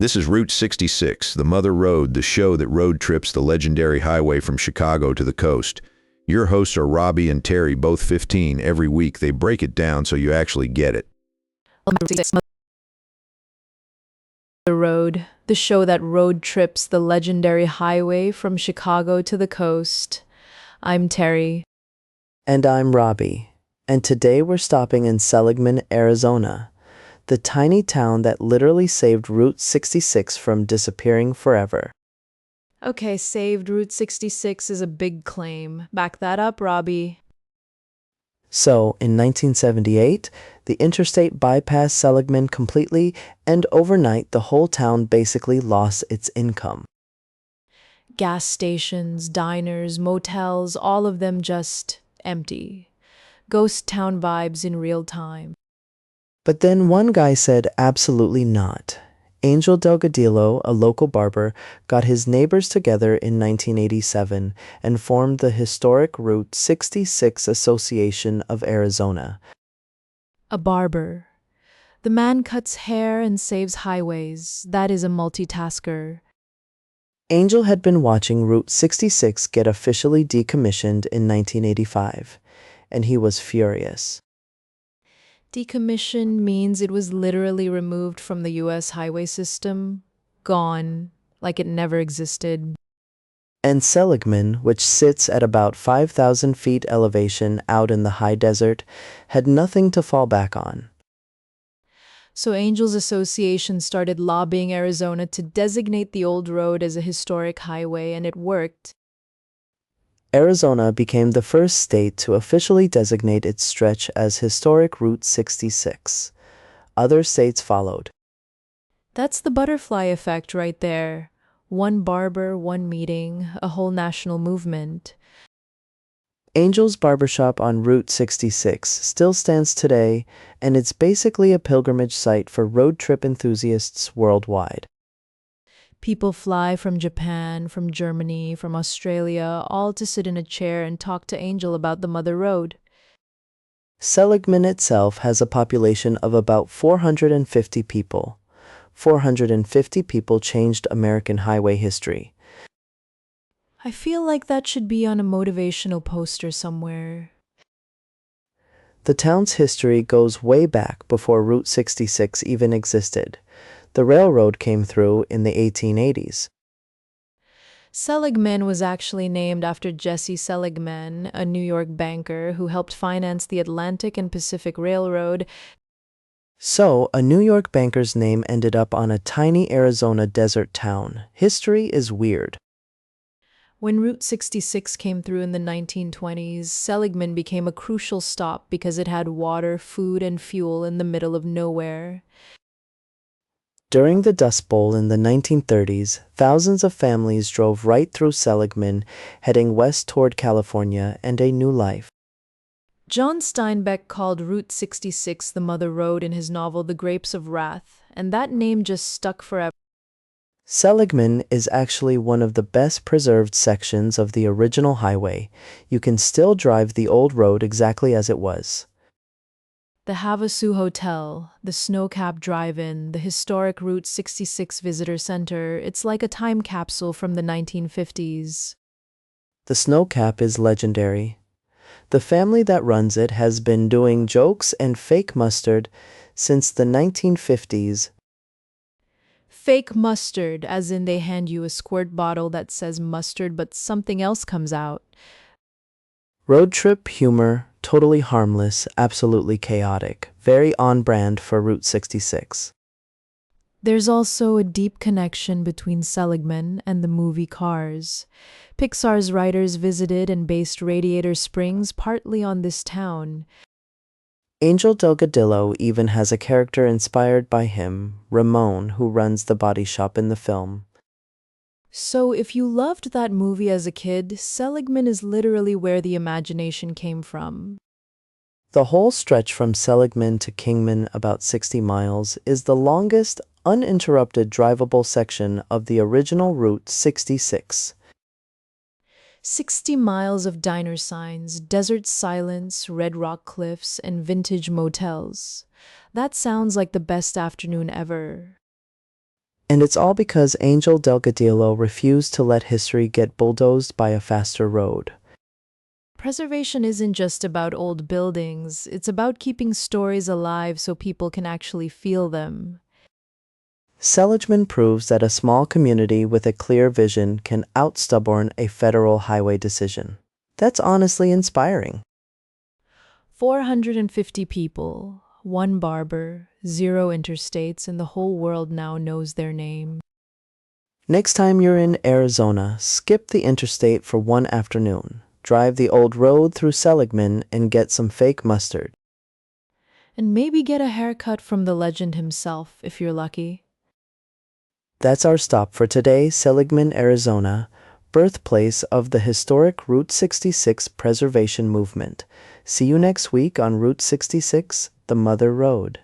This is Route 66, the Mother Road, the show that road trips the legendary highway from Chicago to the coast. Your hosts are Robbie and Terry, both 15. Every week they break it down so you actually get it. The Road, the show that road trips the legendary highway from Chicago to the coast. I'm Terry. And I'm Robbie. And today we're stopping in Seligman, Arizona, the tiny town that literally saved Route 66 from disappearing forever. Okay, saved Route 66 is a big claim. Back that up, Robbie. So, in 1978, the interstate bypassed Seligman completely, and overnight the whole town basically lost its income. Gas stations, diners, motels, all of them just empty. Ghost town vibes in real time. But then one guy said absolutely not. Angel Delgadillo, a local barber, got his neighbors together in 1987 and formed the historic Route 66 Association of Arizona. A barber. The man cuts hair and saves highways. That is a multitasker. Angel had been watching Route 66 get officially decommissioned in 1985, and he was furious. Decommission means it was literally removed from the U.S. highway system, gone, like it never existed. And Seligman, which sits at about 5,000 feet elevation out in the high desert, had nothing to fall back on. So Angels Association started lobbying Arizona to designate the old road as a historic highway, and it worked. Arizona became the first state to officially designate its stretch as Historic Route 66. Other states followed. That's the butterfly effect right there. One barber, one meeting, a whole national movement. Angel's Barbershop on Route 66 still stands today, and it's basically a pilgrimage site for road trip enthusiasts worldwide. People fly from Japan, from Germany, from Australia, all to sit in a chair and talk to Angel about the Mother Road. Seligman itself has a population of about 450 people. 450 people changed American highway history. I feel like that should be on a motivational poster somewhere. The town's history goes way back before Route 66 even existed. The railroad came through in the 1880s. Seligman was actually named after Jesse Seligman, a New York banker who helped finance the Atlantic and Pacific Railroad. So, a New York banker's name ended up on a tiny Arizona desert town. History is weird. When Route 66 came through in the 1920s, Seligman became a crucial stop because it had water, food, and fuel in the middle of nowhere. During the Dust Bowl in the 1930s, thousands of families drove right through Seligman, heading west toward California and a new life. John Steinbeck called Route 66 the Mother Road in his novel The Grapes of Wrath, and that name just stuck forever. Seligman is actually one of the best preserved sections of the original highway. You can still drive the old road exactly as it was. The Havasu Hotel, the Snowcap Drive-In, the historic Route 66 Visitor Center, it's like a time capsule from the 1950s. The Snowcap is legendary. The family that runs it has been doing jokes and fake mustard since the 1950s. Fake mustard, as in they hand you a squirt bottle that says mustard but something else comes out. Road trip humor, totally harmless, absolutely chaotic, very on brand for Route 66. There's also a deep connection between Seligman and the movie Cars. Pixar's writers visited and based Radiator Springs partly on this town. Angel Delgadillo even has a character inspired by him, Ramon, who runs the body shop in the film. So if you loved that movie as a kid, Seligman is literally where the imagination came from. The whole stretch from Seligman to Kingman, about 60 miles, is the longest, uninterrupted drivable section of the original Route 66. 60 miles of diner signs, desert silence, red rock cliffs, and vintage motels. That sounds like the best afternoon ever. And it's all because Angel Delgadillo refused to let history get bulldozed by a faster road. Preservation isn't just about old buildings, it's about keeping stories alive so people can actually feel them. Seligman proves that a small community with a clear vision can outstubborn a federal highway decision. That's honestly inspiring. 450 people, one barber, 0 interstates, and the whole world now knows their name. Next time you're in Arizona, skip the interstate for one afternoon. Drive the old road through Seligman and get some fake mustard. And maybe get a haircut from the legend himself, if you're lucky. That's our stop for today, Seligman, Arizona, birthplace of the historic Route 66 preservation movement. See you next week on Route 66, the Mother Road.